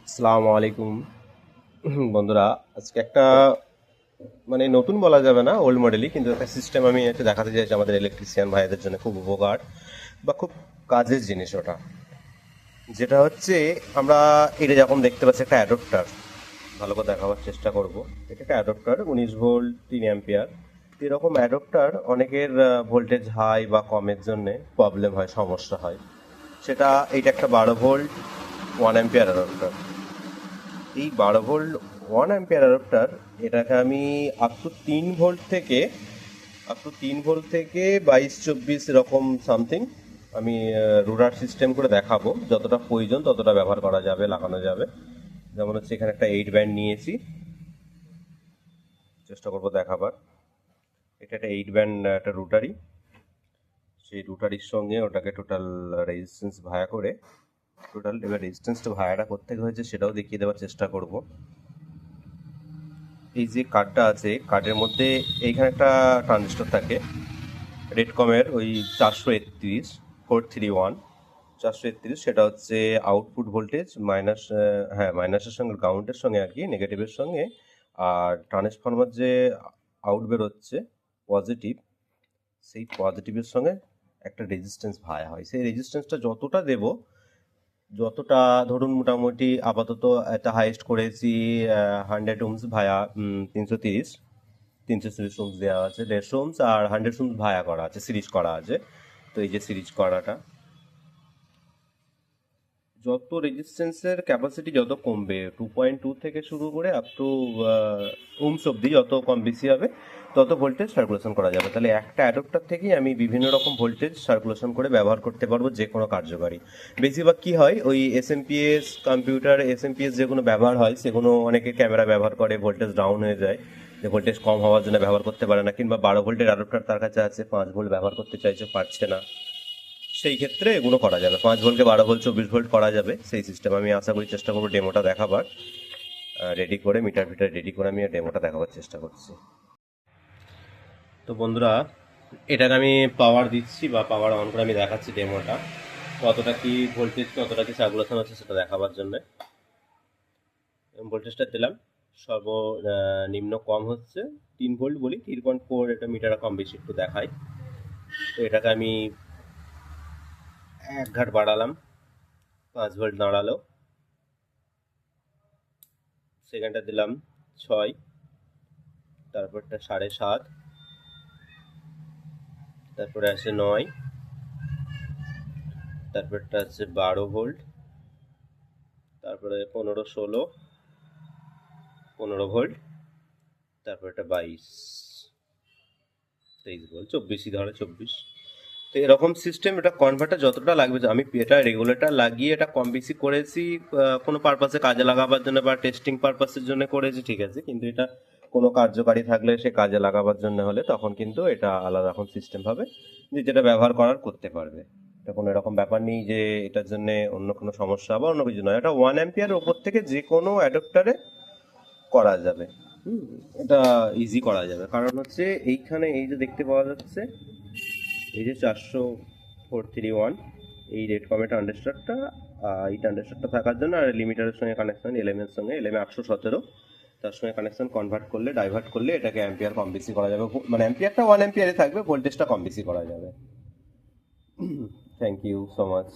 আসসালামু আলাইকুম বন্ধুরা। আজকে একটা মানে নতুন বলা যাবে না, ওল্ড মডেলই, কিন্তু একটা সিস্টেম আমি একটু দেখাতে চাইছি আমাদের ইলেকট্রিশিয়ান ভাইদের জন্য খুব উপকার বা খুব কাজের জিনিস ওটা। যেটা হচ্ছে আমরা এটা যখন দেখতে পাচ্ছি একটা অ্যাডপ্টার, ভালো করে দেখাবার চেষ্টা করব। এটা একটা অ্যাডপ্টার 19 ভোল্ট 3 অ্যাম্পিয়ার। এরকম অ্যাডপ্টার অনেকের ভোল্টেজ হাই বা কমের জন্যে প্রবলেম হয়, সমস্যা হয়। সেটা এইটা একটা 12 ভোল্ট 1 অ্যাম্পিয়ার অ্যাডপ্টার। এই 12 ভোল্ট 1 অ্যাম্পিয়ার অ্যাডাপ্টার, এটাকে আমি আপ টু 3 ভোল্ট থেকে 22-24 এরকম সামথিং আমি রুলার সিস্টেম করে দেখাবো। যতটা প্রয়োজন ততটা ব্যবহার করা যাবে, লাগানো যাবে। যেমন হচ্ছে এখানে একটা 8 ব্যান্ড নিয়েছি, চেষ্টা করবো দেখাবার। এটা একটা 8 ব্যান্ড একটা রুটারি। সেই রুটারির সঙ্গে ওটাকে টোটাল রেজিস্ট্যান্স ভায়া করে এবার রেজিস্ট্যান্সটা ভায়াটা কোত্থেকে হয়েছে সেটাও দেখিয়ে দেওয়ার চেষ্টা করব। এই যে কার্ডটা আছে, কার্ডের মধ্যে এইখানে একটা ট্রানজিস্টর থাকে রেডকমের, ওই 431 431, সেটা হচ্ছে আউটপুট ভোল্টেজ মাইনাস, হ্যাঁ মাইনাসের সঙ্গে গ্রাউন্ডের সঙ্গে আর কি, নেগেটিভের সঙ্গে। আর ট্রান্সফরমার যে আউট বের হচ্ছে পজিটিভ, সেই পজিটিভের সঙ্গে একটা রেজিস্ট্যান্স ভায়া হয়। সেই রেজিস্ট্যান্সটা যতটা দেব, যতটা ধরুন মোটামুটি আপাতত একটা হাইয়েস্ট করেছি 100 ওহমস ভায়া 330 দেওয়া আছে, 150 ওহমস আর 100 ওহমস ভায়া করা আছে, সিরিজ করা আছে। তো এই যে সিরিজ করাটা, যত রেজিস্ট্যান্সের ক্যাপাসিটি যত কমবে, 2.2 থেকে শুরু করে আপ টু ওহমস অব্দি যত কম বেশি হবে, তত ভোল্টেজ সার্কুলেশন করা যাবে। তাহলে একটা অ্যাডপ্টার থেকেই আমি বিভিন্ন রকম ভোল্টেজ সার্কুলেশন করে ব্যবহার করতে পারবো, যে কোনো কার্যকারী। বেশিরভাগ কি হয়, ওই এসএমপিএস কম্পিউটার, এসএমপিএস যেগুলো ব্যবহার হয় সেগুলো অনেকে ক্যামেরা ব্যবহার করে, ভোল্টেজ ডাউন হয়ে যায়, যে ভোল্টেজ কম হওয়ার জন্য ব্যবহার করতে পারে না, কিংবা 12 ভোল্টের অ্যাডপ্টার তার কাছে আছে, 5 ভোল্ট ব্যবহার করতে চাইছে, পারছে না। সেই ক্ষেত্রে এগুলো করা যাবে, 5 ভোল্টকে 12 ভোল্ট 24 ভোল্ট করা যাবে। সেই সিস্টেম আমি আশা করি চেষ্টা করবো ডেমোটা দেখাবার, রেডি করে মিটার ফিটার রেডি করে আমি ডেমোটা দেখাবার চেষ্টা করছি। তো বন্ধুরা, এটাকে আমি পাওয়ার দিচ্ছি বা পাওয়ার অন করে আমি দেখাচ্ছি ডেমোটা, কতটা কি ভোল্টেজ, কতটা কি সার্কুলেশন হচ্ছে সেটা দেখাবার জন্য। ভোল্টেজটা দিলাম, সর্বনিম্ন কম হচ্ছে 3 ভোল্ট বলি, 3.4, এটা মিটার কম বেশি একটু দেখায়। তো এটাকে আমি 1 ঘাট বাড়ালাম, 5 ভোল্ট দাঁড়ালো। সেকেন্ডটা দিলাম 6, তারপরটা 7.5, তারপরে আসে 9, তারপরটা আছে 12 ভোল্ট, তারপরে 15, 16, 15 ভোল্ট, তারপরে 22, 23 ভোল্ট, 24ই ধরে 24। তো এরকম সিস্টেম, এটা কনভার্টার যতটা লাগবে, আমি এটা রেগুলেটর লাগিয়ে এটা কম বেশি করেছি কোনো পারপাসে কাজে লাগাবার জন্য বা টেস্টিং পারপাসের জন্য করেছি, ঠিক আছে। কিন্তু এটা কোনো কার্যকারী থাকলে সে কাজে লাগাবার জন্য হলে তখন কিন্তু এটা আলাদা রকম সিস্টেম হবে, যে যেটা ব্যবহার করার করতে পারবে। এটা কোনো এরকম ব্যাপার নেই যে এটার জন্য অন্য কোনো সমস্যা বা অন্য কিছু নয়। এটা 1 অ্যাম্পিয়ার ওপর থেকে যে কোনো অ্যাডাপ্টারে করা যাবে। এটা ইজি করা যাবে, কারণ হচ্ছে এইখানে এই যে দেখতে পাওয়া যাচ্ছে, এই যে 40431, এই রেড কমেট ট্রানজিস্টরটা, এই ট্রানজিস্টরটা থাকার জন্য আর লিমিটারের সঙ্গে কানেকশন, এলএমের সঙ্গে, এলএম 817, তার সঙ্গে কানেকশন কনভার্ট করলে, ডাইভার্ট করলে এটাকে অ্যাম্পিয়ার কম বেশি করা যাবে। মানে অ্যাম্পিয়ারটা 1 অ্যাম্পিয়ারে থাকবে, ভোল্টেজটা কম বেশি করা যাবে। Thank you so much.